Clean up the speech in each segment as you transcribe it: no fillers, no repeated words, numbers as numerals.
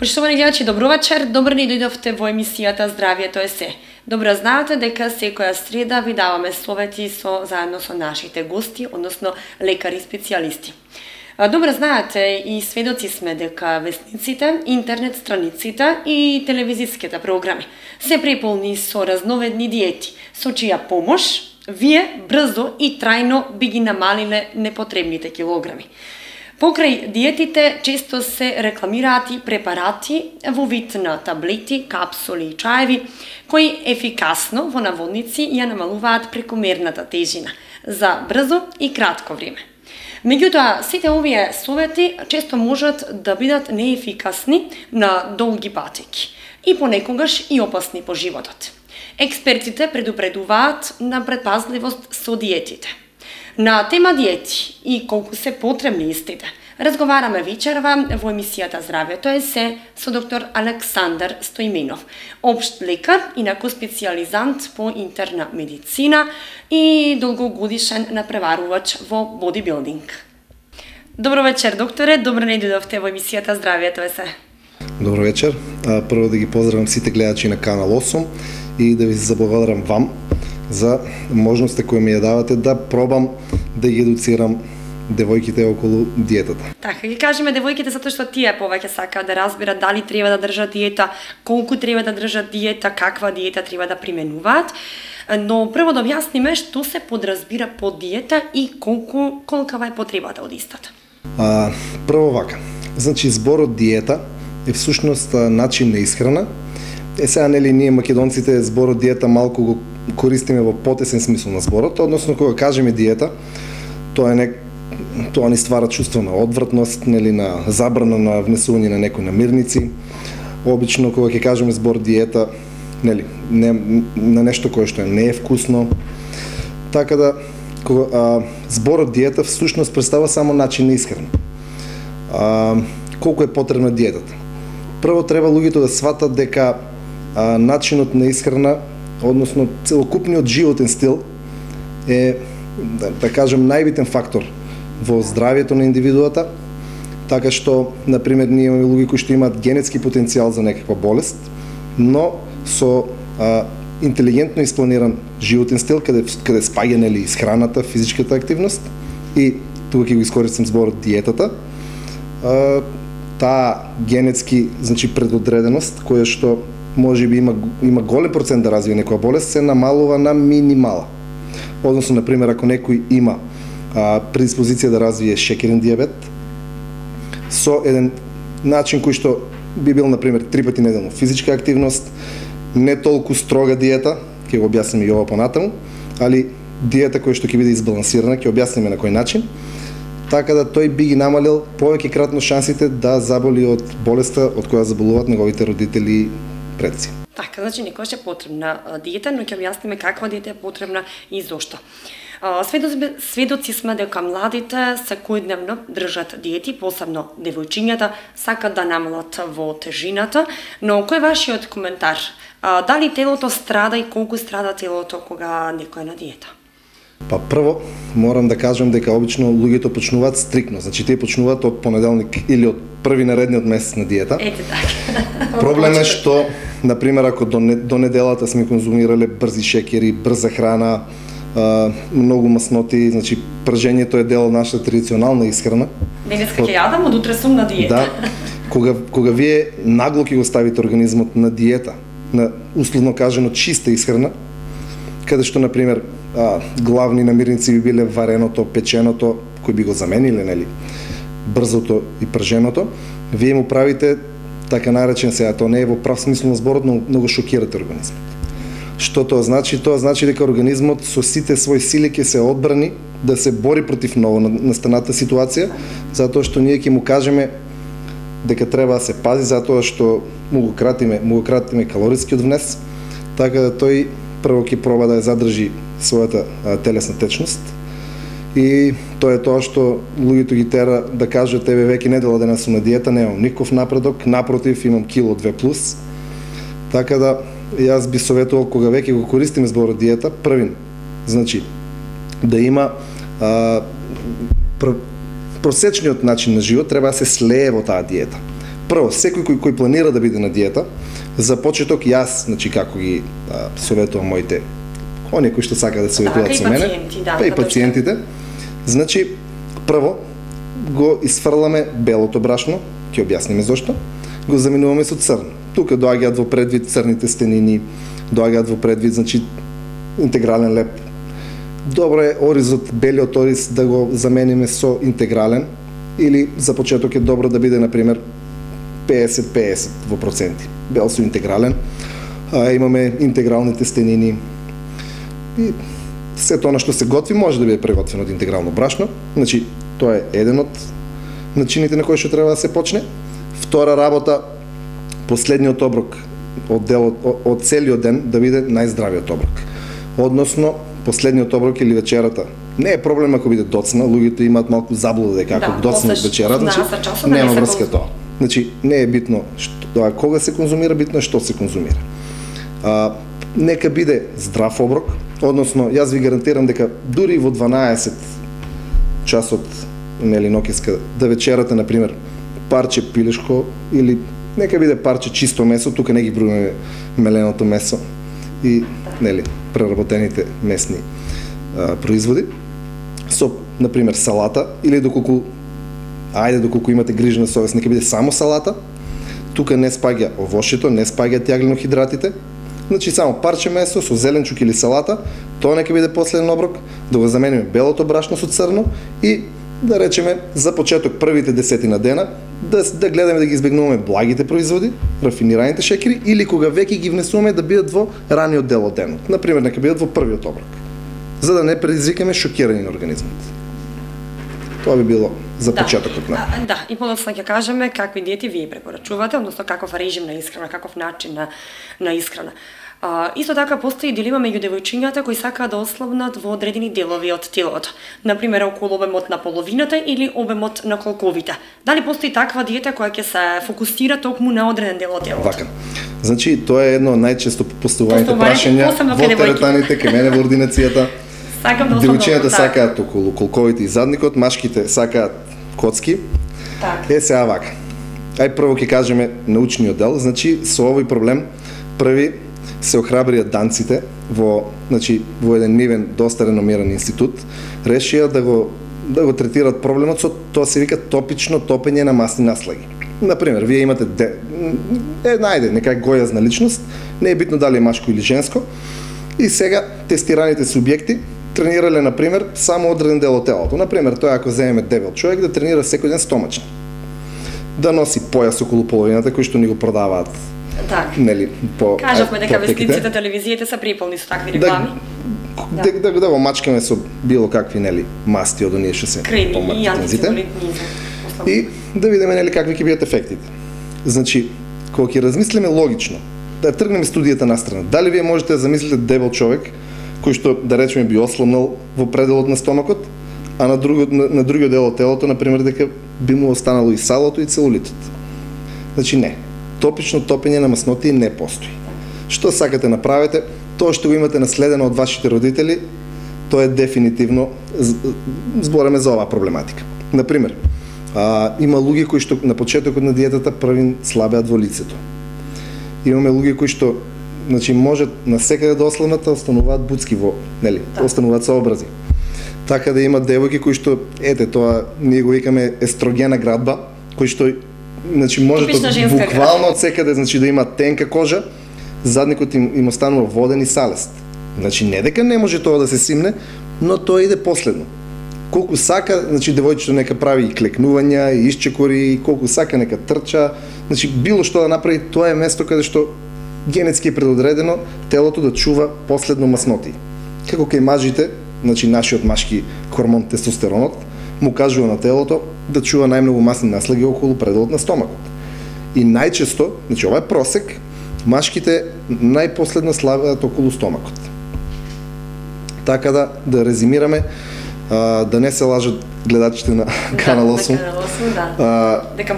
Поштовани гледачи, добро вечер. Добро ни дојдовте во емисијата Здравјето е се. Добро знаете дека секоја среда ви даваме совети заедно со нашите гости, односно лекари специјалисти. Добро знаете и сведоци сме дека весниците, интернет страниците и телевизиските програми се преполни со разновидни диети, со чија помош вие брзо и трајно би ги намалиле непотребните килограми. Покрај диетите често се рекламираат и препарати во вид на таблети, капсули и чаеви, кои ефикасно во наводници ја намалуваат прекомерната тежина за брзо и кратко време. Меѓутоа, сите овие совети често можат да бидат неефикасни на долги патеки и понекогаш и опасни по животот. Експертите предупредуваат на предпазливост со диетите. На тема диети и колку се потребни истите, разговараме вечерва во емисијата Здравјето е се со доктор Александар Стоименов, општ лекар, инаку специјализант по интерна медицина и долгогодишен напреварувач во бодибилдинг. Добро вечер, докторе, добро не дојдовте во емисијата Здравјето е се. Добро вечер. Прво да ги поздравам сите гледачи на Канал 8 и да ви заблагодарам вам за можноста која ми ја давате да пробам да ги едуцирам девојките околу диетата. Така, ги кажеме девојките затоа што тие повеќе сакаат да разберат дали треба да држат диета, колку треба да држат диета, каква диета треба да применуваат. Но прво да објасниме што се подразбира под диета и колкава е потребата од истата. Прво вака. Значи зборот диета е всушност начин на исхрана. Сега нели ние македонците зборот диета малку го користиме во потесен смисол на зборот, односно кога кажеме диета, тоа ни ствара чувство на одвратност, нели на забрана на внесување на некои намирници. Обично кога ќе кажеме збор диета, нели на нешто кое што не е вкусно. Така да зборот диета всушност представа само начин на исхрана. Колку е потребна диетата? Прво треба луѓето да сватат дека начинот на исхрана, односно целокупниот животен стил е, да кажем, најбитен фактор во здравјето на индивидуата, така што, например, ние имаме луѓе кои што имаат генетски потенцијал за некаква болест, но со интелигентно испланиран животен стил, каде спаѓа нели исхраната, физичката активност и тука ќе го искористам зборот диетата, таа генетски, значи, предодреденост, која што може би има голем процент да развие некоја болест, се намалува на минимала. Односно, например, ако некој има предиспозиција да развие шекерен дијабет, со еден начин кој што би бил, например, 3 пати неделно физичка активност, не толку строга диета, ќе го објасниме и ова понатаму, али диета која што ќе биде избалансирана, ќе објасниме на кој начин, така да тој би ги намалил повеќе кратно шансите да заболи од болеста од која заболуваат неговите родители и предци. Така, значи некојаш е потребна диета, но ќе објасниме каква диета е потребна и зошто. Сведоци сме дека младите секојдневно држат диети, посебно девојчињата сакат да намалат во тежината, но кој е вашиот коментар? Дали телото страда и колку страда телото кога некој е на диета? Па прво морам да кажам дека обично луѓето почнуваат стрикно, значи тие почнуваат од понеделник или од први наредниот месец на диета. Ете така. Проблем е што, например, ако до неделата сме конзумирале брзи шекери, брза храна, многу масноти, значи пржењето е дел од нашата традиционална исхрана. Денеска ќе јадам, од утре сум на диета. Да. Кога вие нагло ќе го ставите организмот на диета, на условно кажано чиста исхрана, каде што, например, главни намирници би биле вареното, печеното, кои би го замениле, нели, брзото и прженото, вие му правите така наречен, сега тоа не е во прав смисол на зборот, но многу шокирате организмот. Што тоа значи? Тоа значи дека организмот со сите своји сили ќе се одбрани да се бори против ново настаната ситуација, затоа што ние ќе му кажеме дека треба да се пази затоа што му го кратиме калорискиот внес, така да тој прво ќе проба да ја задржи својата телесна течност и тоа е тоа што луѓето ги тера да кажат еве веќе недела дена сум на диета, немам никаков напредок, напротив имам кило 2+. Така да јас би советувал кога веќе го користиме зборот диета, првин, значи да има просечниот начин на живот треба да се слее во таа диета. Прво, секој кој планира да биде на диета, за почеток јас, значи како ги советувам моите оние кои што сакаат да се советуваат со мене, па и пациентите, значи прво го исфрламе белото брашно, ќе објасниме зошто, го заменуваме со црно. Тука доаѓаат во предвид црните стенини, доаѓаат во предвид, значи, интегрален леп. Добро е оризот, белиот ориз да го замениме со интегрален, или за почеток е добро да биде, например, 50-50 во проценти. Бел со интегрален, имаме интегралните стенини и сето она што се готви може да биде преготвено од интегрално брашно. Значи, тоа е еден од начините на кои што треба да се почне. Втора работа, последниот оброк од целиот ден да биде најздравиот оброк. Односно, последниот оброк или вечерата. Не е проблем ако биде доцна, луѓето имаат малку заблуда дека ако доцна вечерата, значи нема врска тоа. Значи, не е битно кога се конзумира, битно е што се конзумира. Нека биде здрав оброк, односно, јас ви гарантирам дека дури во 12 часот, нели, ноќеска, да вечерата, например, парче пилешко или нека биде парче чисто месо, тука не ги броиме меленото месо и, нели, преработените месни производи, со, например, салата, или доколку имате грижна совест, нека биде само салата, тука не спаѓа овошето, не спаѓа јаглено-хидратите, значи само парче месо со зеленчук или салата, тоа нека биде последен оброк, да го замениме белото брашно со црно и да речеме за почеток првите 10 дена да гледаме да ги избегнуваме благите производи, рафинираните шекери или кога веќе ги внесуваме да бидат во раниот дел од денот. Например, нека бидат во првиот оброк, за да не предизвикаме шокирање на организмот. Тоа би било за почетокот на. Да, и подоцна ќе кажеме какви диети вие препорачувате, односно каков режим на исхрана, каков начин на исхрана. Исто така постои дилема меѓу девојчињата кои сакаат да ослабнат во одредени делови од телото. Например, околу обемот на половината или обемот на колковите. Дали постои таква диета која ќе се фокусира токму на одреден дел од телото? Вака. Значи, тоа е едно од најчесто поставуваните прашања во теретаните кај мене во ординацијата. Девојчињата сакаат околу колковите и задникот, машките сакаат коцки. Сега вака. Ај прво ќе кажеме научниот дел, значи со овој проблем први се охрабрија данците во еден нивен доста реномиран институт, решија да го третираат проблемот со тоа се вика топично топење на масни наслаги. Например, вие имате нека гојазна личност, не е битно дали е машко или женско, и сега тестираните субјекти тренирале, например, само одреден дел од телото. Например, тој ако земеме дебел човек да тренира секој ден стомачни, да носи појас околу половината кој што ни го продаваат. Нели, кажавме дека вестниците, телевизиите се приполни со такви реклами. Да го мачкаме со било какви, нели, масти од оние што се помартинзите. И да видиме, нели, какви ќе бидат ефектите. Значи, кога ќе размислиме логично, да тргнеме студијата настрана, дали вие можете да замислите дебел човек кој што, да речеме, би ослабнал во пределот на стомакот, а на другиот дел од телото, например, дека би му останало и салото и целулитот. Значи, не. Топично топење на масноти не постои. Што сакате направите, тоа што го имате наследено од вашите родители, тоа е дефинитивно, збореме за оваа проблематика. Например, има луѓе кои што на почетокот на диетата први слабеат во лицето. Имаме луѓе кои што, значи, можат насекаде да ослабнат, остануваат буцки остануваат со образи. Така да има девојки кои што, тоа ние го викаме естрогена градба, кои што, значи, може буквално од секаде, значи, да има тенка кожа, задникот им останува воден и салест. Значи, не дека не може тоа да се симне, но тоа иде последно. Колку сака, значи, девојчето нека прави и клекнувања, и исчекори, колку сака нека трча, значи, било што да направи, тоа е место каде што генетски е предодредено телото да чува последно масноти. Како кај мажите, значи, нашиот машки хормон тестостеронот, му кажува на телото да чува најмногу масни наслаги околу пределот на стомакот. И најчесто, значи ова е просек, машките најпоследно слабеат околу стомакот. Така да резимираме, да не се лажат гледачите на Канал 8.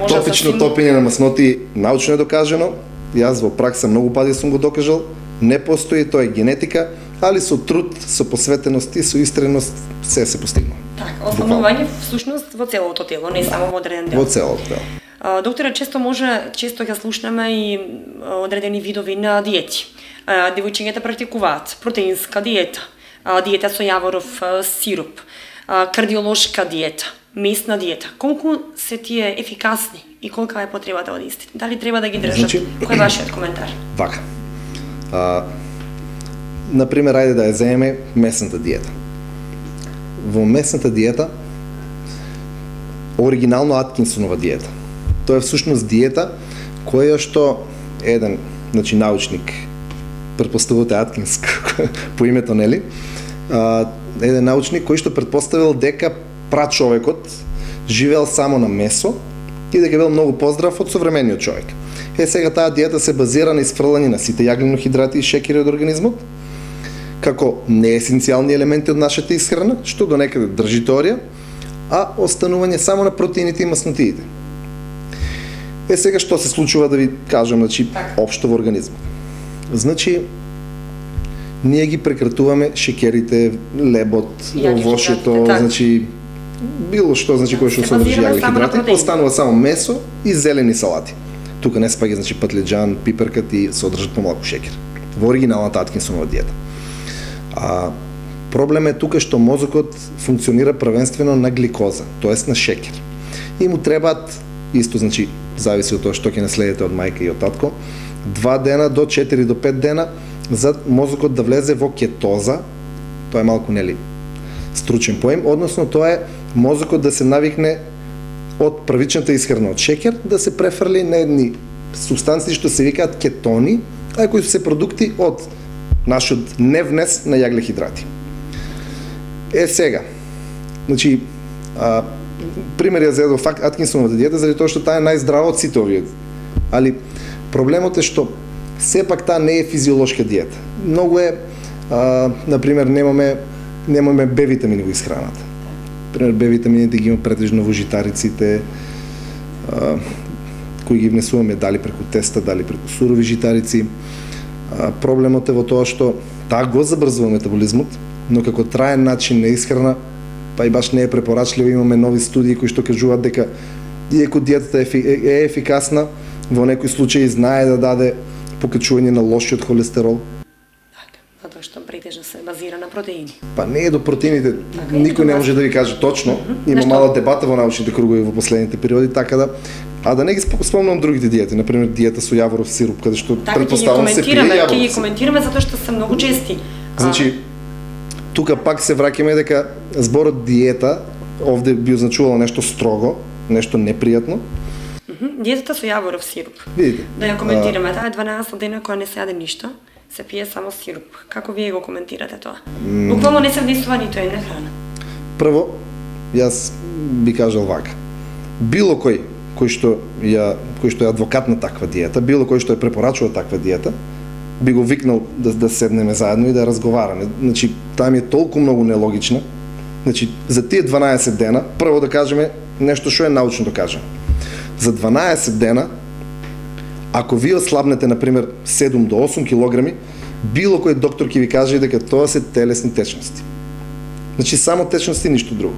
Топично топење на масноти научно е докажано, јас во пракса многу пати сум го докажал, не постои, тоа е генетика, али со труд, со посветеност и со истреност се постигнува. Така, останување всушност во целото тело, не само во одреден дел. Во целото тело. Докторе, често ќе слушнеме и одредени видови на диети. Девојчињата практикуваат протеинска диета, диета со јаворов сируп, кардиолошка диета, месна диета. Колку се тие ефикасни и колка е потребата од истите? Дали треба да ги држат? Значи, кој е вашиот коментар? Вака. Например, ајде да ја земеме месната диета. Во месната диета, оригинално Аткинсонова диета. Тоа е всушност диета која што еден, значи научник, претпоставувате Аткинс по името, нели? Еден научник кој што претпоставил дека прачовекот живеел само на месо и дека бил многу поздрав од современиот човек. Сега таа диета се базира на исфрлање на сите јаглено-хидрати и шекери од организмот, како неесенцијални елементи од нашата исхрана, што до некаде држи теорија, а останување само на протеините и маснотиите. Сега што се случува, да ви кажам, значи, општо во организмот. Значи, ние ги прекратуваме шекерите, лебот, овошјето, значи, било што, значи, кој што содржи јаглени-хидрати, останува само месо и зелени салати. Тука не спаѓа, значи, патлиџан, пиперкат и содржат помалку шекер. Во оригиналната Аткинсонова диета. Проблем е тука што мозокот функционира првенствено на гликоза, тоест на шекер. И му требаат, исто, значи, зависи од тоа што ќе наследите од мајка и од татко, 2 дена до 4 до 5 дена за мозокот да влезе во кетоза. Тоа е малку, нели, стручен поим, односно тоа е мозокот да се навикне од првичната исхрана од шекер да се префрли на едни субстанции што се викаат кетони, а кои се продукти од нашиот невнес на јаглехидрати. Сега, значи, пример ја зедов Аткинсоновата диета, заради тоа што таа е најздрава од сите овие. Али проблемот е што сепак таа не е физиолошка диета. Многу е, например, немаме Б витамини во исхраната. Пример, Б витамините ги има претежно во житариците, кои ги внесуваме дали преку теста, дали преку сурови житарици. Проблемот е во тоа што таа го забрзува метаболизмот, но како траен начин на исхрана, па и баш не е препорачливо. Имаме нови студии кои што кажуваат дека иако диетата е ефикасна, во некои случаи знае да даде покачување на лошиот холестерол. Затоа што претежно се базира на протеини. Па не е до протеините, никој не може да ви каже точно. Има мала дебата во научните кругови во последните периоди, така да да не ги спомнам другите диети, например диета со јаворов сируп, каде што претпоставам се пие јаворов. Ќе ги коментираме затоа што се многу чести. Значи, тука пак се враќаме дека зборот диета овде би означувало нешто строго, нешто непријатно. Диетата со јаворов сируп. Видите. Да ја коментираме, таа е 12 дена која не се јаде ништо, се пие само сируп. Како вие го коментирате тоа? Буквално не се внесува ниту една храна. Прво, јас би кажал вака. Било кој што е адвокат на таква диета, било кој што е препорачува таква диета, би го викнал да седнеме заедно и да разговараме. Значи, таа ми е толку многу нелогична. Значи, за тие 12 дена, прво да кажеме нешто што е научно докажано. За 12 дена, ако вие ослабнете, например, 7 до 8 килограми, било кој доктор ќе ви каже дека тоа се телесни течности. Значи, само течности, ништо друго.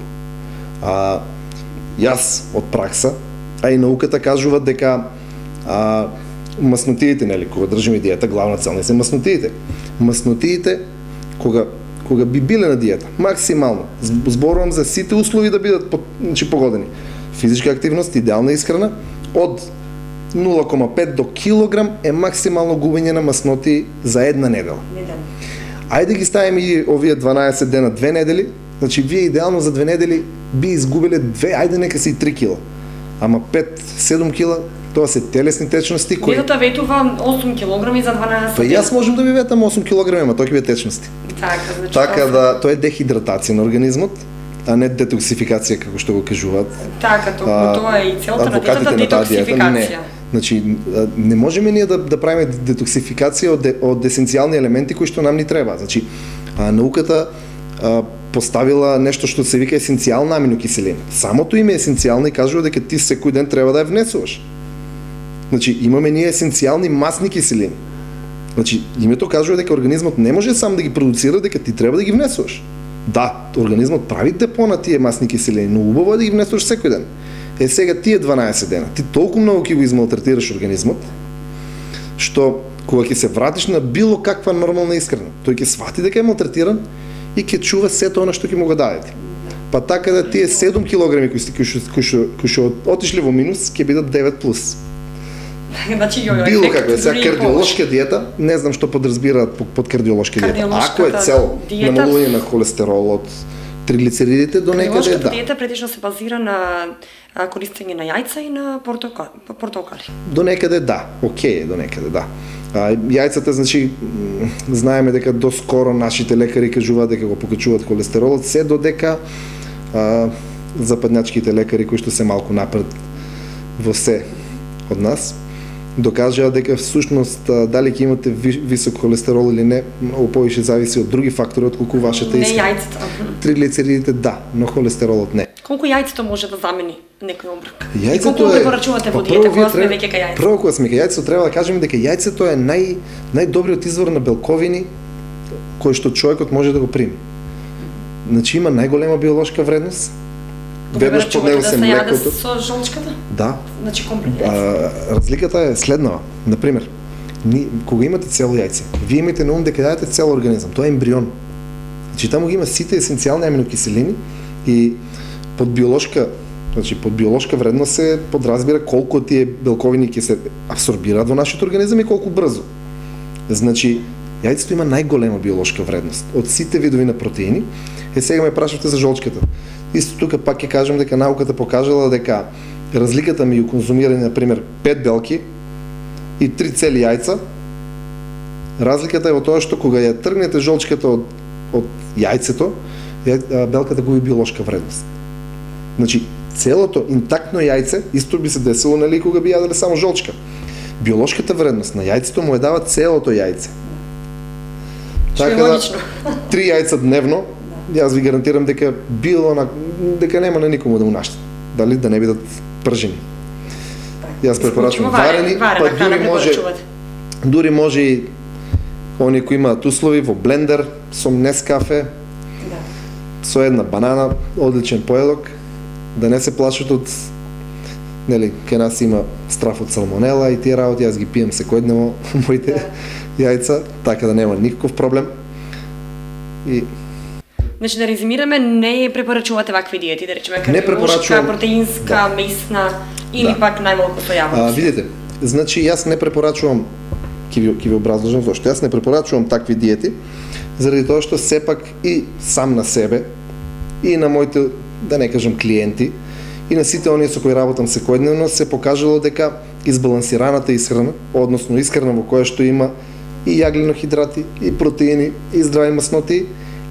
Јас од пракса, а и науката кажуваат дека маснотиите, нели, кога држиме диета, главна цел не се маснотиите. Маснотиите, кога би биле на диета, максимално, зборувам за сите услови да бидат погодени. Физичка активност, идеална исхрана, од 0,5 до килограм е максимално губење на масноти за една недела. Ајде ги ставиме и овие 12 дена, 2 недели, значи вие идеално за 2 недели би изгубиле 2, ајде нека се и 3 кила. Ама 5-7 кила, тоа се телесни течности кои... Диетата ветува 8 килограми за 12 Па јас можам да ви ветам 8 килограми, ама тоа ќе биде течности. Така да, тоа е дехидратација на организмот, а не детоксификација како што го кажуваат. Така, тоа е и целта на диетата, детоксификација. Значи, не можеме ние да правиме детоксификација од есенцијални елементи кои што нам ни треба. Значи, науката поставила нешто што се вика есенцијална аминокиселина. Самото име есенцијална и кажува дека ти секој ден треба да ја внесуваш. Значи, имаме ние есенцијални масни киселини. Значи, името кажува дека организмот не може сам да ги продуцира, дека ти треба да ги внесуваш. Да, организмот прави депо на тие масни киселини, но убаво е да ги внесуваш секој ден. Сега тие 12 дена, ти толку многу ќе го измалтретираш организмот, што кога ќе се вратиш на било каква нормална исхрана, тој ќе свати дека е малтретиран и ќе чува сето она што ќе му го дадете. Па така да тие 7 килограми кои што отишли во минус, ќе бидат 9 плюс. Значи, било каква е сега кардиолошка диета, не знам што подразбираат под кардиолошка диета. Ако е цел намалување на холестеролот, триглицеридите, до некаде да. Диета претежно се базира на користење на јајца и на портокали. До некаде да, окей, до некаде да. Јајцата, значи, знаеме дека доскоро нашите лекари кажуваат дека го покачуваат холестеролот, се додека западњачките лекари кои што се малку напред во се од нас докажаа дека всушност дали ќе имате висок холестерол или не, многу повеќе зависи од други фактори отколку вашата исхрана. Не јајцата. Триглицеридите да, но холестеролот не. Колку јајцето може да замени некој оброк? Јајцето колку препорачувате во диета кога сме веќе кај јајцето? Прво кога сме кај јајцето треба да кажеме дека јајцето е најдобриот извор на белковини кој што човекот може да го прими. Значи има најголема биолошка вредност. Веднаш поднесе млекото. Со жолчката? Да. Значи комплет. Разликата е следнава. Например, кога имате цело јајце, вие имате на ум дека дадете цел организам, тоа е ембрион. Значи таму ги има сите есенцијални аминокиселини и под биолошка вредност се подразбира колку тие белковини ќе се абсорбираат во нашиот организам и колку брзо. Значи, јајцето има најголема биолошка вредност од сите видови на протеини. Сега ме прашавте за жолчката. Исто тука пак ќе кажам дека науката покажала дека разликата меѓу конзумирање, например, 5 белки и 3 цели јајца, разликата е во тоа што кога ја тргнете жолчката од јајцето, белката губи биолошка вредност. Значи, целото интактно јајце исто би се десило, нели, кога би јаделе само жолчка. Биолошката вредност на јајцето му е дава целото јајце. Така да, 3 јајца дневно, јас ви гарантирам дека дека нема на никому да му наштет. Дали да не бидат пржени. Јас препорачувам варени, па дури може и оние кои имаат услови во блендер со Нескафе, со една банана, одличен поедок, да не се плашат од, нели, кај нас има страф од салмонела и тие работи, јас ги пием секојдневно моите јајца, така да нема никаков проблем. И значи да резимираме, не препорачувате вакви диети, да речеме кардиолошка, протеинска, месна или пак најмалку сојавна. Видите, значи јас не препорачувам, ќе ви образложам зашто. Јас не препорачувам такви диети, заради тоа што сепак и сам на себе и на моите, да не кажам, клиенти и на сите оние со кои работам секојдневно се покажало дека избалансираната исхрана, односно исхрана во која што има и јаглинохидрати, и протеини, и здрави масноти,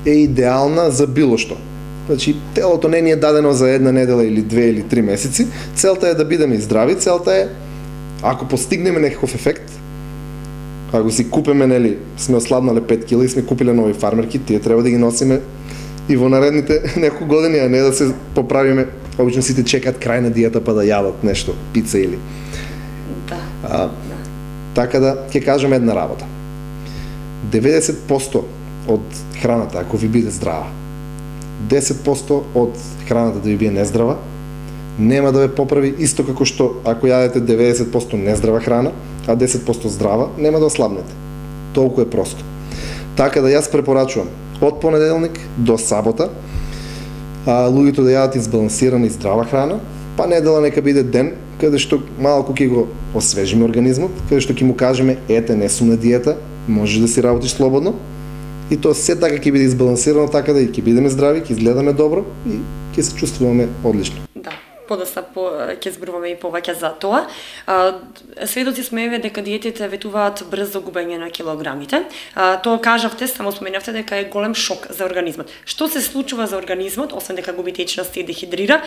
е идеална за било што. Значи, телото не ни е дадено за една недела или 2 или 3 месеци. Целта е да бидеме здрави, целта е, ако постигнеме некаков ефект, ако си купиме, нели, сме ослабнале 5 кила и сме купиле нови фармерки, тие треба да ги носиме и во наредните неколку години, а не да се поправиме. Обично сите чекаат крај на диета па да јадат нешто, пица или. Да. Така да, ќе кажем една работа. 90% од храната, ако ви биде здрава, 10% од храната да ви биде нездрава, нема да ве поправи, исто како што ако јадете 90% нездрава храна, а 10% здрава, нема да ослабнете. Толку е просто. Така да јас препорачувам од понеделник до сабота луѓето да јадат избалансирана и здрава храна, па недела нека биде ден каде што малку ќе го освежиме организмот, каде што ќе му кажеме ете, не сум на диета, можеш да си работиш слободно. И тоа се така ќе биде избалансирано, така да и ќе бидеме здрави, ќе изгледаме добро и ќе се чувствуваме одлично. Да, подоста ќе зборуваме и повеќе за тоа. Сведоци сме дека диетите ветуваат брзо губење на килограмите. Тоа кажавте, само споменавте дека е голем шок за организмот. Што се случува за организмот, освен дека губи течност и дехидрира,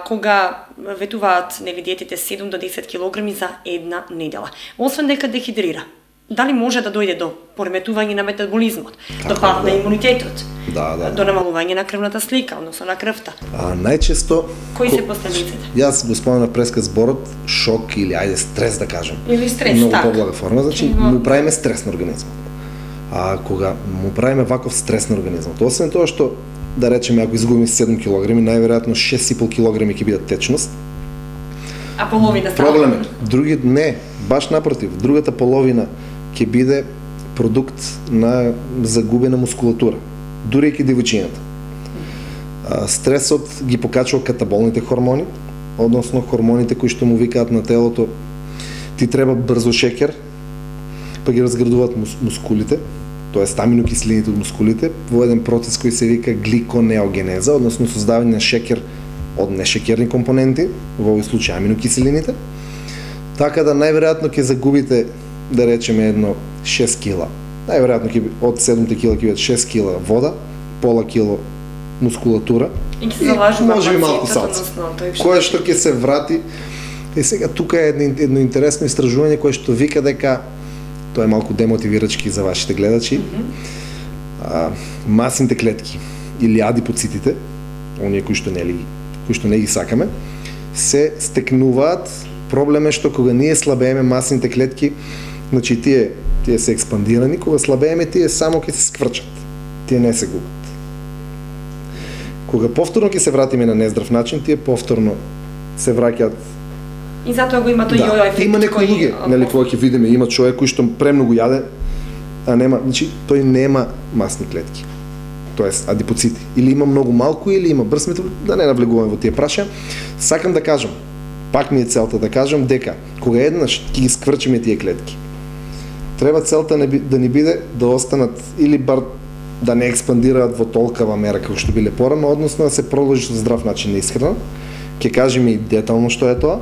кога ветуваат диетите 7 до 10 килограми за една недела? Освен дека дехидрира. дали може да дојде до пореметување на метаболизмот, до пад на имунитетот, до намалување на крвната слика, односно на крвта? Најчесто... Кои се последиците? Јас го спомнам пресказ зборот шок или ајде стрес да кажем. Или стрес, многу така. поблага форма, значи му правиме стрес на организмот. А кога му правиме ваков стрес на организмот, освен тоа што да речеме ако изгубиме 7 кг, најверојатно 6,5 кг ќе бидат течност. А половина става? Проблем е, други не, баш напротив, другата половина ќе биде продукт на загубена мускулатура, дури и девојчињата. Стресот ги покачува катаболните хормони, односно хормоните кои што му викаат на телото ти треба брзо шекер, па ги разградуваат мускулите, тоест аминокиселините од мускулите, во еден процес кој се вика гликонеогенеза, односно создавање на шекер од нешекерни компоненти, во овој случај аминокиселините, така да најверојатно ќе загубите, да речеме, едно 6 кила. Најверојатно ќе од 7 кила ќе бидат 6 кила вода, пола кило мускулатура и може би малку салца. Кое што ќе се врати. И сега тука е едно интересно истражување кое што вика дека тоа е малку демотивирачки за вашите гледачи. Масните клетки или адипоцитите, оние кои што не ги сакаме, се стекнуваат. Проблем е што кога ние слабееме масните клетки, значи тие се експандирани, кога слабееме тие само ќе се скврчат. Тие не се губат. Кога повторно ќе се вратиме на нездрав начин, тие повторно се враќаат. И затоа го има тој јојо ефект. Има некои луѓе, нели, кога ќе видиме, има човек кој што премногу јаде, а нема, значи тој нема масни клетки. Тоест адипоцити. Или има многу малку или има брз метаболизам, да не навлегуваме во тие праша. Сакам да кажам, пак ми е целта да кажам дека кога еднаш ќе ги скврчиме тие клетки, треба целта да ни биде да останат или бар да не експандираат во толкава мера како што биле порано, односно да се продолжи со здрав начин на исхрана. Ќе кажеме и детално што е тоа.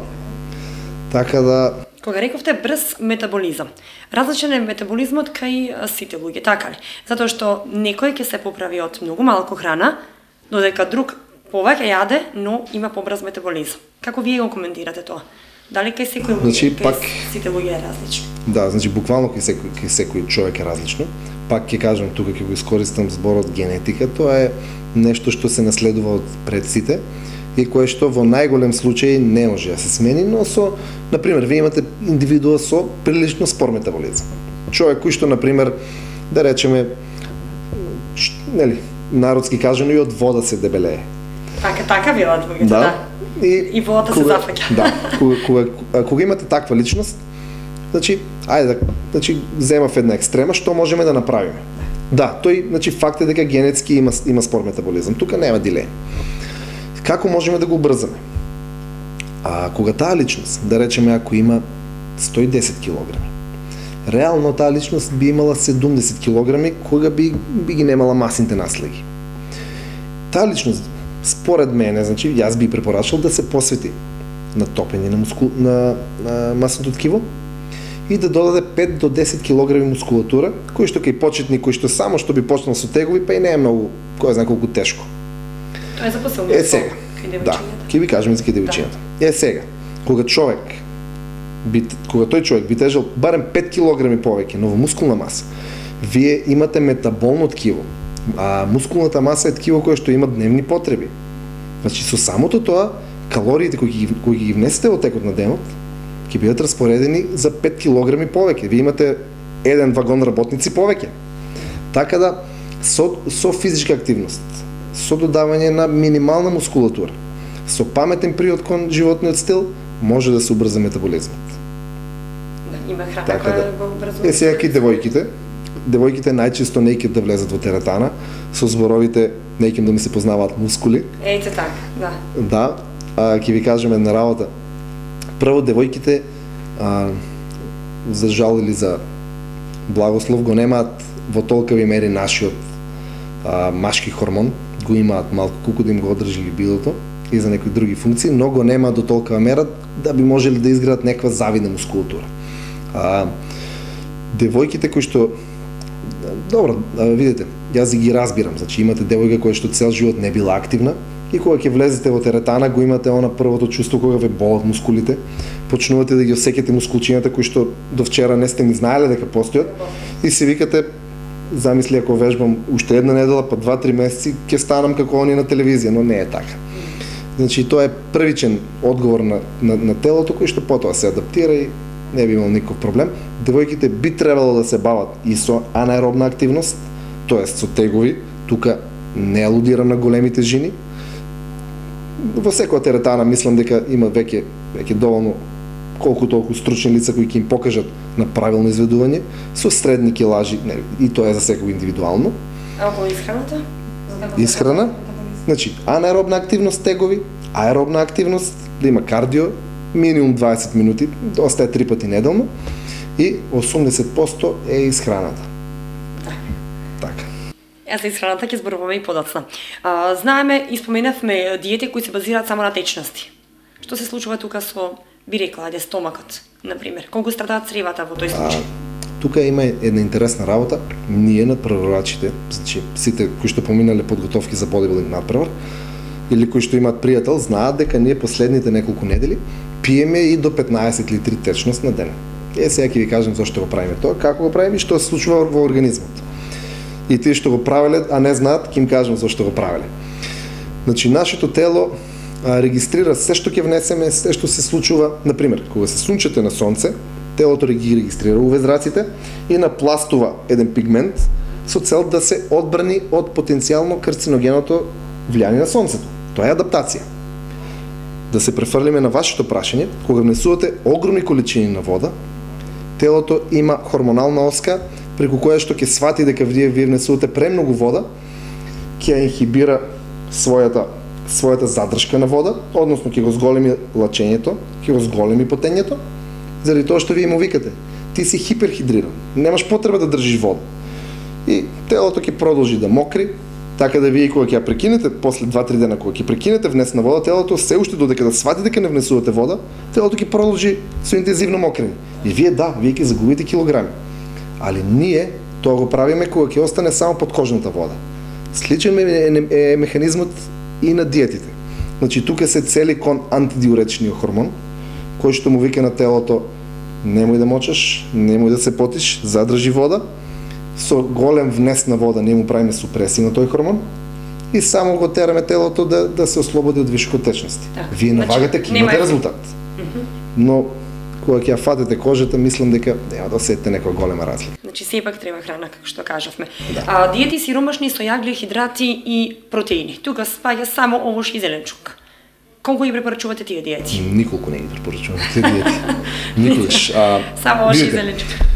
Така да... Кога рековте брз метаболизам, различен е метаболизмот кај сите луѓе, така ли? Затоа што некој ќе се поправи од многу малку храна, додека друг повеќе јаде, но има побрз метаболизам. Како вие го коментирате тоа? Дали кај секој луѓе, значи, сите луѓе е различно? Да, значи буквално кај секој човек е различно. Пак ќе кажам, тука ќе го искористам зборот генетика, тоа е нешто што се наследува од предците и кое што во најголем случај не може да се смени, но например, вие имате индивидуа со прилично спор метаболизам. Човек кој што, например, да речеме, нели, народски кажано и од вода се дебелее. Така велат луѓето, да. И водата се зафаќа. Да, кога имате таква личност, значи, земав една екстрема, што можеме да направиме? Да, тој, значи, факт е дека генетски има спор метаболизам. Тука нема дилема. Како можеме да го убрзаме? Кога таа личност, да речеме, ако има 110 кг, реално таа личност би имала 70 кг, кога би ги немала масните наслеги. Таа личност, според мене, значи, јас би препорачал да се посвети на топење на масното ткиво и да додаде 5 до 10 кг мускулатура, кој што кај почетни, кој што само што би почнал со тегови, па и не е многу, кој знае колку тешко. Тоа е за посилно. Сега. Да, ќе ви кажеме за девојчињата. Сега, кога тој човек би тежал барем 5 кг повеќе, но во мускулна маса, вие имате метаболно ткиво, а мускулната маса е ткиво кое што има дневни потреби. Значи, со самото тоа, калориите кои ги внесете во текот на денот, ќе бидат распоредени за 5 кг повеќе. Вие имате еден вагон работници повеќе. Така да, со физичка активност, со додавање на минимална мускулатура, со паметен приход кон животниот стил, може да се убрза метаболизмот. Има храна која го образува. Сега ки девојките најчесто не ќе да влезат во теретана, со зборовите не ќе да ми се познаваат мускули. Ејте така, да. Да, ќе ви кажем една работа. Прво, девојките, за жал или за благослов, го немаат во толкави мери нашиот машки хормон, го имаат малку колку да им го одржи либидото и за некои други функции, но го немаат до толкова мера да би можели да изградат некаква завидна мускулатура. Девојките кои што видите, јас ги разбирам, значи имате девојка која што цел живот не била активна, и кога ќе влезете во теретана, го имате она првото чувство кога ве болат мускулите, почнувате да ги осеќате мускулчињата кои што до вчера не сте ни знаеле дека постојат и си викате, замисли ако вежбам уште една недела, па 2-3 месеци ќе станам како они на телевизија, но не е така. Значи тоа е првичен одговор на телото кој што потоа се адаптира и не би имал никаков проблем. Девојките би требало да се бават и со анаеробна активност, тоест со тегови, тука не алудирам на големи тежини. Во секоја теретана мислам дека има веќе доволно колку толку стручни лица кои ќе им покажат на правилно изведување со средни килажи, и тоа е за секој индивидуално. А во исхраната? Исхрана, значи анаеробна активност тегови, аеробна активност, да има кардио, минимум 20 минути, доста е 3 пати неделно и 80% е исхраната. Така. За исхраната ќе зборуваме и подоцна. Знаеме и споменавме диети кои се базираат само на течности. Што се случува тука со, би рекла, стомакот, например? Колку страдаат цревата во тој случај? Тука има една интересна работа. Ние надпреварачите, значи сите кои што поминале подготовки за бодибилдинг надпревар или кои што имаат пријател, знаат дека ние последните неколку недели пиеме и до 15 литри течност на ден. Сега ќе ви кажам зошто го правиме тоа, како го правиме и што се случува во организмот. И тие што го правеле, а не знаат, ќе им кажам зошто го правеле. Значи нашето тело регистрира се што ќе внесеме, се што се случува, например, кога се сунчете на сонце, телото ги регистрира увезраците и напластува еден пигмент со цел да се одбрани од потенцијално карциногеното влијание на сонцето. Тоа е адаптација. Да се префрлиме на вашето прашање, кога внесувате огромни количини на вода, телото има хормонална оска преку која што ќе свати дека вие внесувате премногу вода, ќе инхибира својата задршка на вода, односно ќе го зголеми лачењето, ќе го зголеми потењето, заради тоа што вие му викате, ти си хиперхидриран, немаш потреба да држиш вода. И телото ќе продолжи да мокри, така да вие кога ќе ја прекинете, после 2-3 дена кога ќе прекинете внес на вода, телото се уште додека да свати дека не внесувате вода, телото ќе продолжи со интензивно мокрење. И вие ќе загубите килограми. Али ние тоа го правиме кога ќе остане само подкожната вода. Сличен е механизмот и на диетите. Значи тука се цели кон антидиуретичниот хормон, кој што му вика на телото немој да мочаш, немој да се потиш, задржи вода. Со голем внес на вода ние му правиме супресија на тој хормон и само го тераме телото да се ослободи од вишок течности. Вие навагате, ќе имате резултат. Но кога ќе ја фатите кожата, мислам дека нема да осетите некоја голема разлика. Значи сепак треба храна, како што кажавме. Да. Диети сиромашни со јагле, хидрати и протеини. Тука спаѓа само овош и зеленчук. Колку ги препорачувате тие диети? Николку не ги препорачувам тие диети. Никогаш. Само овош и зеленчук.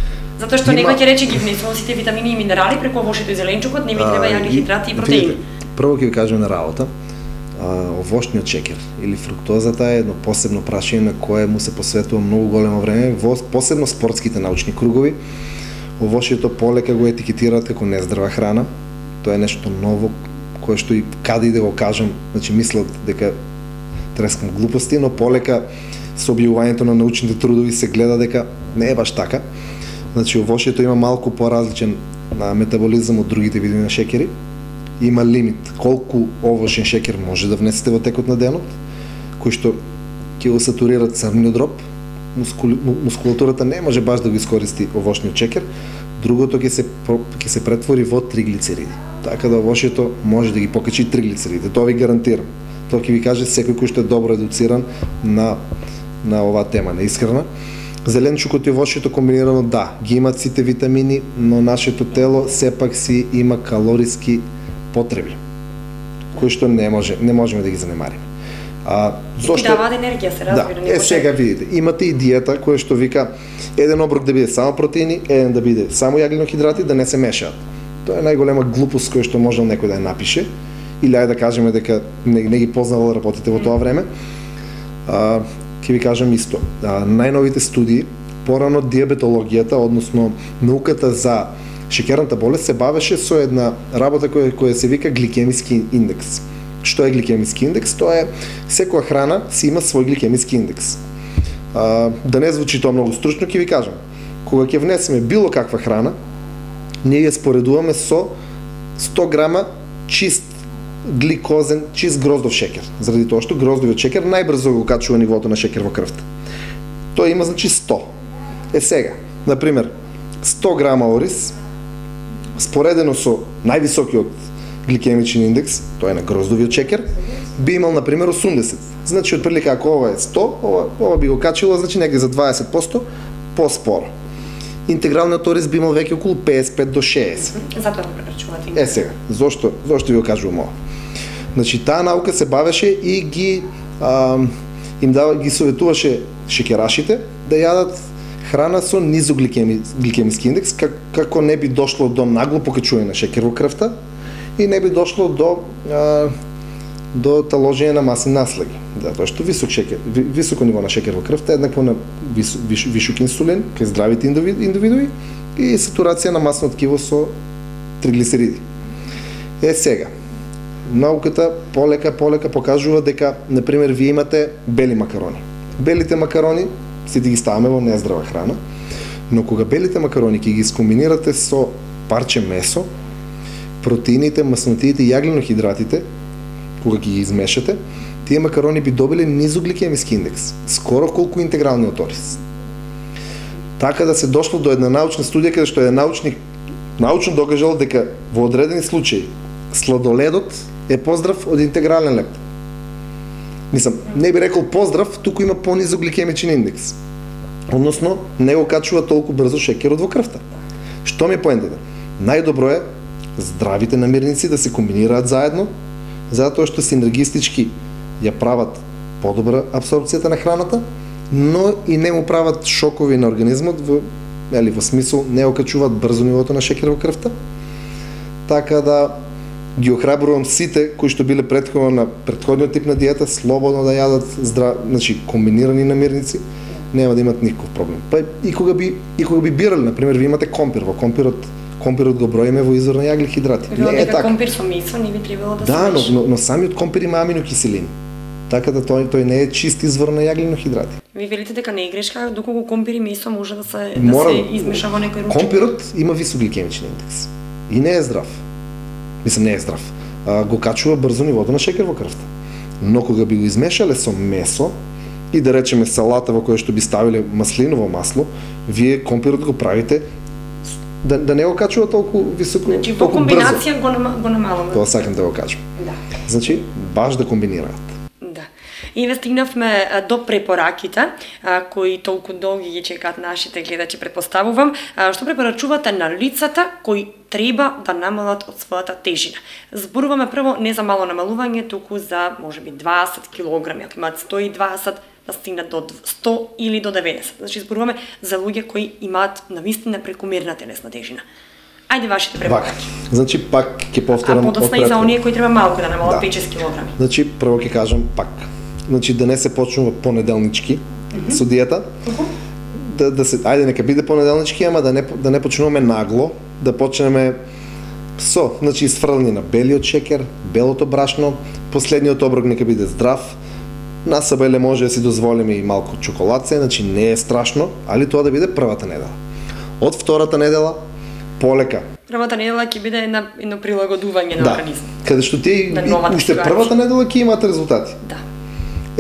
Затоа што некој ќе рече ги внесувам сите витамини и минерали преку овошето и зеленчукот, не ми треба јагле, хидрати и протеини. Прво ќе ви кажем на работа. Овошниот шекер или фруктозата е едно посебно прашање на кое му се посветува многу големо време, посебно спортските научни кругови. Овошјето полека го етикетираат како нездрава храна. Тоа е нешто ново кое што и каде и да го кажам, значи мислат дека трескам глупости, но полека со објавувањето на научните трудови се гледа дека не е баш така. Значи овошјето има малку поразличен метаболизам од другите видови на шекери. Има лимит колку овошен шекер може да внесете во текот на денот, кој што ќе го сатурира црниот дроб. Мускулатурата не може баш да го искористи овошниот шекер. Другото ќе се претвори во триглицериди. Така да овошјето може да ги покачи триглицеридите. Тоа ви гарантирам. Тоа ќе ви каже секој кој што е добро едуциран на оваа тема на исхрана. Зеленчукот и овошјето комбинирано ги имат сите витамини, но нашето тело сепак си има калориски потреби, кои што не можеме да ги занемариме. Зошто даваат енергија, се разбира. Сега видите, имате и диета која што вика еден оброк да биде само протеини, еден да биде само јаглено-хидрати, да не се мешаат. Тоа е најголема глупост која што можел некој да ја напише, или ајде да кажеме дека не ги познавал да работите во тоа време. Ќе ви кажам исто. Најновите студии, порано диабетологијата, односно науката за шеќерната болест се бавеше со една работа која се вика гликемиски индекс. Што е гликемиски индекс? Тоа е секоја храна си има свој гликемиски индекс. Да не звучи тоа многу стручно, ќе ви кажам. Кога ќе внесеме било каква храна, ние ја споредуваме со 100 грама чист гликозен, чист гроздов шекер. Заради тоа што гроздовиот шекер најбрзо го качува нивото на шекер во крвта. Тој има значи 100. Сега, на пример, 100 грама ориз споредено со највисокиот гликемичен индекс, тоа е на гроздовиот шекер, би имал на пример 80. Значи отприлика ако ова е 100, ова би го качило значи негде за 20% поспоро. Интегралниот ориз би имал веќе околу 55 до 60. Затоа го препорачувате. Сега, зошто ви го кажувам ова? Значи таа наука се бавеше и ги советуваше шекерашите да јадат храна со низок гликемиски индекс, како не би дошло до нагло покачување на шекер во крвта и не би дошло до таложење на масни наслаги. Затоа што високо ниво на шекер во крвта е еднакво на висок инсулин кај здравите индивидуи и сатурација на масно ткиво со триглицериди. Сега, науката полека покажува дека, например, вие имате бели макарони. Белите макарони сите ги ставаме во нездрава храна, но кога белите макарони ќе ги скомбинирате со парче месо, протеините, маснотиите и јаглено-хидратите, кога ги измешате, тие макарони би добиле низок гликемиски индекс, скоро колку интегралниот ориз. Така да се дошло до една научна студија каде што е научно докажало дека во одредени случаи сладоледот е поздрав од интегрален леп. Мислам, не би рекол поздрав, туку има понизок гликемичен индекс. Односно, не го качува толку брзо шекерот во крвта. Што ми е поентата? Најдобро е здравите намирници да се комбинираат заедно, затоа што синергистички ја прават подобра апсорбцијата на храната, но и не му прават шокови на организмот во смисол не окачуваат брзо нивото на шекер во крвта. Така да ги охрабрувам сите кои што биле претходно на претходниот тип на диета слободно да јадат значи комбинирани намирници, нема да имат никаков проблем. Па и кога би бирали, например, ви имате компир, во компирот го броиме во извор на јаглен-хидрати. Не е така. Компир со месо не би требало да се меши. Да, но самиот компир има аминокиселини. Така да тој не е чист извор на јаглено-хидрати. Ви велите дека не е грешка доколку компир и месо може да се измеша во некој ручек. Компирот има висок гликемичен индекс и не е здрав. Мислам, не е здрав. Го качува брзо нивото на шекер во крвта. Но кога би го измешале со месо и да речеме салата во која што би ставиле маслиново масло, вие компирот го правите да не го качува толку високо, значи, толку брзо. Значи, во комбинација го намалуваме. Тоа сакам да го кажам. Да. Значи, баш да комбинираат. Да. И ве стигнавме до препораките, кои толку долги ги чекаат нашите гледачи, предпоставувам. Што препорачувате на лицата кои треба да намалат од својата тежина? Зборуваме прво не за мало намалување, туку за можеби 20 килограми, ако имаат 120 да стигнат до 100 или до 90. Значи зборуваме за луѓе кои имаат навистина прекомерна телесна тежина. Ајде вашите препораки. Значи пак ќе повторам. Подоцна и за оние кои треба малку да намалат 5-6 килограми. Значи прво ќе кажам пак. Значи да не се почнува понеделнички со диета. Ајде нека биде понеделнички, ама да не почнуваме нагло, да почнеме со, значи изфрлање на белиот шекер, белото брашно, последниот оброк нека биде здрав. Насабеле може да си дозволиме и малку чоколадце, значи не е страшно, али тоа да биде првата недела. Од втората недела полека. Првата недела ќе биде едно прилагодување на организмот. Каде што тие уште првата недела ќе имаат резултати. Да.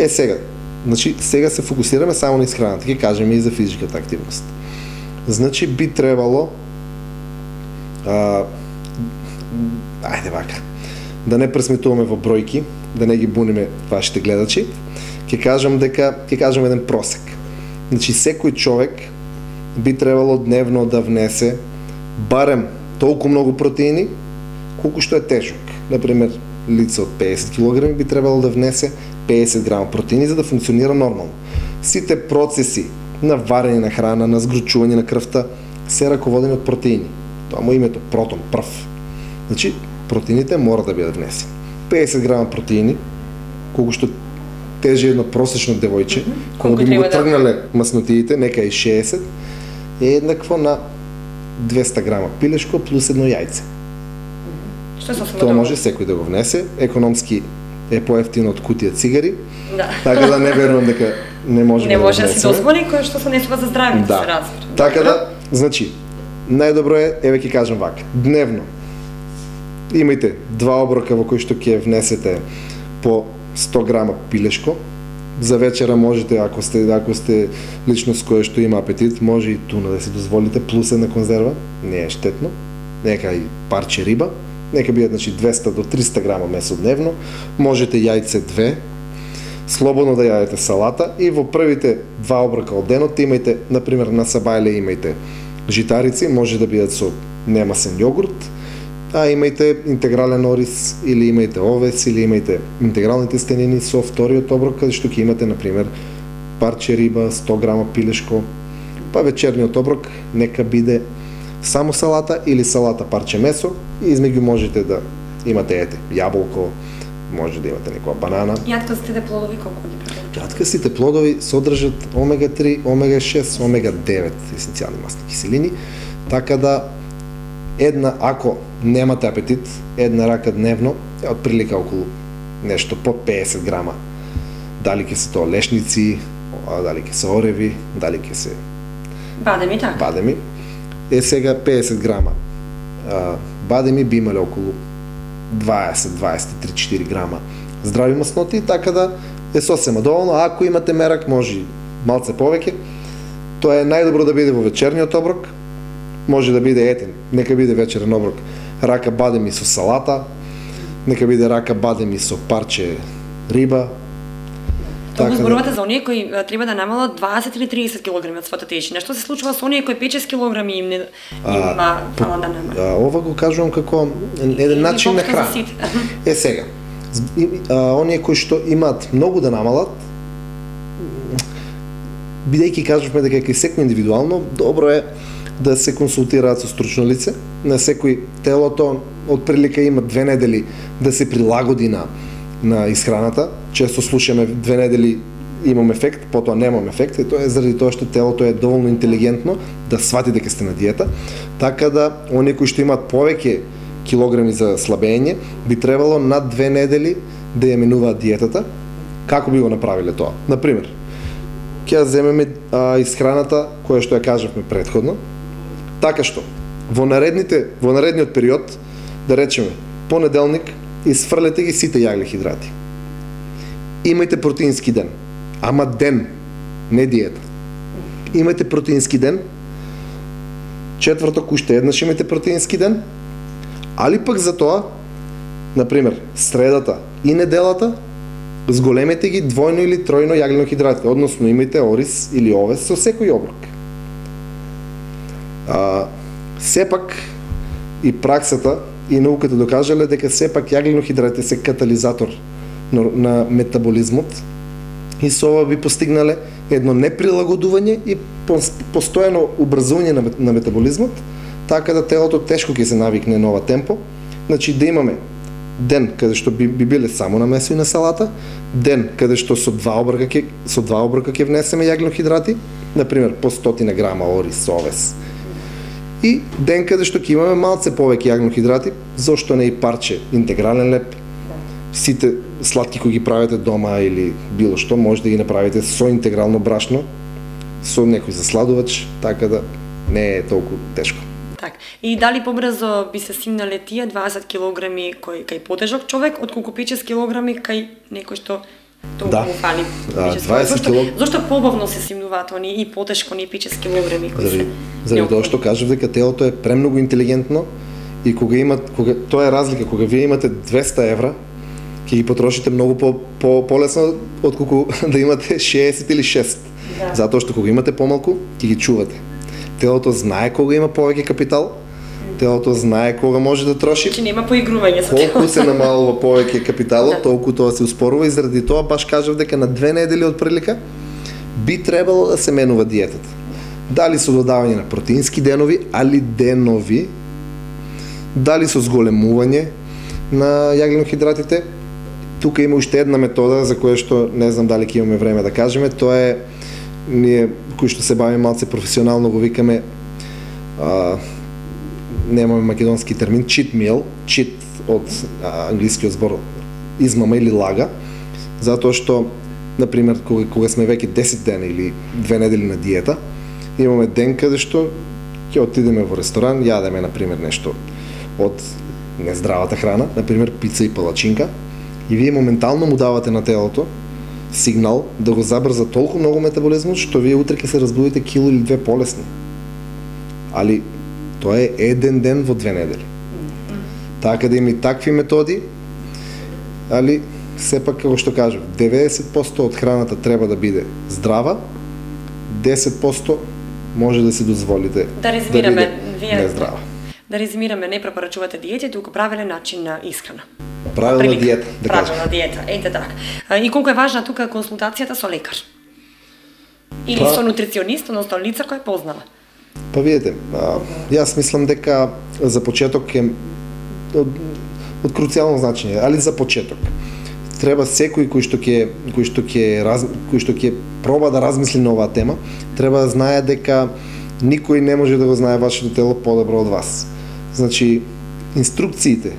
Сега, значи сега се фокусираме само на исхраната, ќе кажеме и за физичката активност. Значи би требало ајде вака, да не пресметуваме во бројки, да не ги буниме вашите гледачи. Ќе кажам еден просек. Значи секој човек би требало дневно да внесе барем толку многу протеини колку што е тежок. Например, лице од 50 кг би требало да внесе 50 грама протеини за да функционира нормално. Сите процеси на варење на храна, на згручување на крвта се раководени од протеини. Тоа му името протон, прв. Значи протеините мора да бидат внесени. 50 грама протеини, колку што тежи едно просечно девојче, кога би го тргнале маснотиите, нека и 60, е еднакво на 200 грама пилешко плюс едно јајце. Тоа може секој да го внесе, економски е поевтино од кутија цигари, така да не верувам дека не може да го внесеме. Да се дозволи, кој што се несува за здравјето, се разбира. Така да, значи, најдобро е, еве ќе кажам вака, дневно имајте 2 оброка во кои што ќе внесете по 100 грама пилешко. За вечера можете, ако сте личност која што има апетит, може и туна да си дозволите, плюс една конзерва, не е штетно. Нека и парче риба, нека биде 200 до 300 грама месо дневно, можете јајце 2, слободно да јадете салата и во првите 2 оброка од денот имајте, например на сабајле имајте житарици, може да бидат со немасен јогурт, а имајте интегрален ориз или имајте овес или имајте интегрални тестенини со вториот оброк, каде што ќе имате, например, парче риба, 100 грама пилешко, па вечерниот оброк нека биде само салата или салата парче месо и измеѓу можете да имате јаболко, може да имате некоја банана. Јаткастите плодови колку ги препорачувате? Јаткастите плодови содржат омега-3, омега-6, омега-9 есенцијални масни киселини, така да ако немате апетит, една рака дневно е отприлика околу нешто по 50 грама. Дали ќе се тоа лешници, дали ќе се ореви, дали ќе се бадеми, така. Бадеми. Сега 50 грама бадеми би имале околу 20-23-4 грама здрави масноти, така да е сосема доволно. Ако имате мерак, може и малце повеќе. Тоа е најдобро да биде во вечерниот оброк. Може да биде нека биде вечерен оброк рака бадеми со салата, нека биде рака бадеми со парче риба. Тоа го зборувате за оние кои треба да намалат 20 или 30 кг од својата тежина. Што се случува со оние кои 5-6 кг им не има фала да намалат? Ова го кажувам како еден начин на храна. Сега, оние кои што имаат многу да намалат, бидејќи кажуваме дека е секој индивидуално, добро е да се консултираат со стручно лице. На секој телото отприлика има 2 недели да се прилагоди на исхраната. Често слушаме 2 недели имам ефект, потоа немам ефект, и тоа е заради тоа што телото е доволно интелигентно да свати дека сте на диета, така да оние кои што имаат повеќе килограми за слабење би требало над 2 недели да ја менуваат диетата. Како би го направиле тоа? Например, ќе ја земеме исхраната која што ја кажавме претходно, така што во наредниот период, да речеме понеделник, изфрлете ги сите јаглехидрати. Имајте протеински ден, ама ден, не диета. Имајте протеински ден, четврток уште еднаш имајте протеински ден, али пак за тоа, например, средата и неделата, зголемете ги двојно или тројно јаглехидрати, односно имајте ориз или овес со секој оброк. Сепак и праксата и науката докажале дека сепак јаглехидратите се катализатор на метаболизмот и со ова би постигнале едно неприлагодување и постојано убрзување на метаболизмот, така да телото тешко ќе се навикне на ова темпо. Значи да имаме ден каде што би биле само на месо и на салата, ден каде што со 2 оброка ќе внесеме јаглехидрати, например по 100 грама ориз, овес. И ден каде што ќе имаме малце повеќе јаглехидрати, зошто не и парче интегрален леп. Сите сладки кои ги правите дома или било што, може да ги направите со интегрално брашно, со некој засладувач, така да не е толку тешко. Так. И дали побрзо би се стигнале тие 20 килограми кај потежок човек, отколку 5-6 килограми кај некој што толку му фали? 20 килограми. Зошто побавно се стигнуваат они и потешко, ни 5-6 килограми кои се? Заради тоа што кажав дека телото е премногу интелигентно и тоа е разлика, кога вие имате 200 евра, ќе ги потрошите многу полесно отколку да имате 60 или 6. Да. Затоа што кога имате помалку, ќе ги чувате. Телото знае кога има повеќе капитал, телото знае кога може да троши. Значи нема поигрување со телото. Колку се намалува повеќе капиталот, толку тоа се успорува и заради тоа баш кажав дека на 2 недели од прилика би требало да се менува диетата. Дали со додавање на протеински денови, али денови, дали со зголемување на јаглехидратите. Тука има уште една метода за која што не знам дали ќе имаме време да кажеме, тоа е ние кои што се бавиме малце професионално го викаме немаме македонски термин cheat meal, cheat од англискиот збор измама или лага, затоа што например кога сме веќе 10 дена или 2 недели на диета, имаме ден каде што ќе отидеме во ресторан, јадеме например нешто од нездравата храна, например пица и палачинка, и вие моментално му давате на телото сигнал да го забрза толкова много метаболизмот, што вие утре ќе се разбудите кило или две полесни. Али тоа е еден ден во 2 недели. Така да има и такви методи, али сепак, како што кажав, 90% од храната треба да биде здрава, 10% може да си дозволите да резимираме, биде нездрава. Да резимираме, не препорачувате диети, туку правилен начин на исхрана. Правилна диета, да кажем. Правилна диета, ете така. И колку е важна тука консултацијата со лекар? Или со нутриционист, односно лица кој познава? Па видите, јас мислам дека за почеток е од круцијално значење, али за почеток. Треба секој кој што ќе проба да размисли на оваа тема, треба да знае дека никој не може да го знае вашето тело подобро од вас. Значи, инструкциите,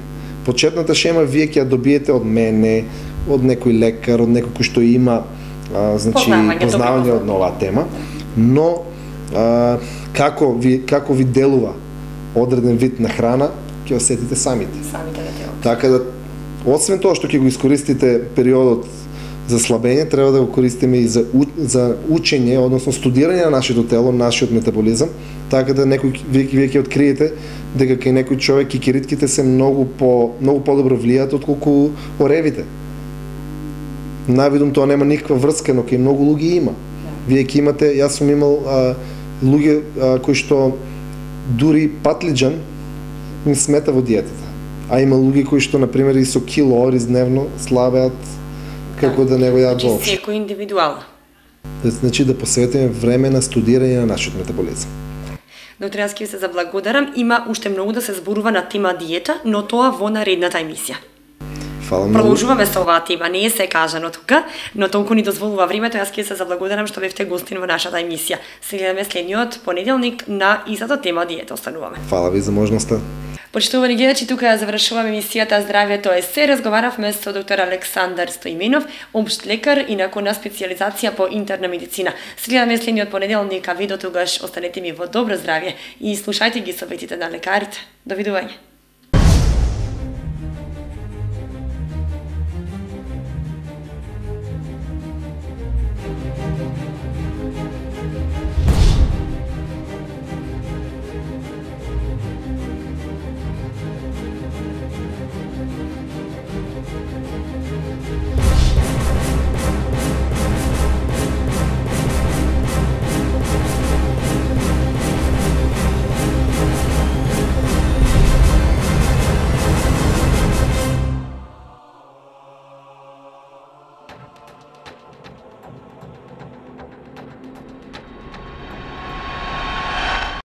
почетната шема вие ќе ја добиете од мене, од некој лекар, од некој кој што има познавање од оваа тема, но како ви делува одреден вид на храна, ќе осетите самите. Така да, освен тоа што ќе го искористите периодот за слабење, треба да го користиме и за учење, односно студирање на нашето тело, нашиот метаболизам, така да вие ќе откриете дека кај некој човек кикиритките се многу подобро влијаат отколку оревите. Навидум тоа нема никаква врска, но кај многу луѓе има. Вие ќе имате, јас сум имал луѓе кои што дури патлиџан им смета во диетата. А има луѓе кои што, например, и со кило ориз дневно слабеат како да не го јадат воопшто. Значи, секој индивидуално. Значи, да посветиме време на студирање на нашиот метаболизам. Доктор, јас ќе се заблагодарам. Има уште многу да се зборува на тема диета, но тоа во наредната емисија. Фала многу. Продолжуваме со оваа тема, не е се кажано тука, но толку ни дозволува времето, јас ќе се заблагодарам што бевте гостин во нашата емисија. Се гледаме следниот понеделник на истата тема диета. Остануваме. Фала ви за можноста. Почитувани гледачи, тука ја завршуваме емисијата Здравјето е се. Разговаравме со доктор Александар Стоименов, општ лекар и на специјализација по интерна медицина. Се гледаме следниот понеделник, а ви до тогаш останете ми во добро здравје и слушајте ги советите на лекарите. Довидување.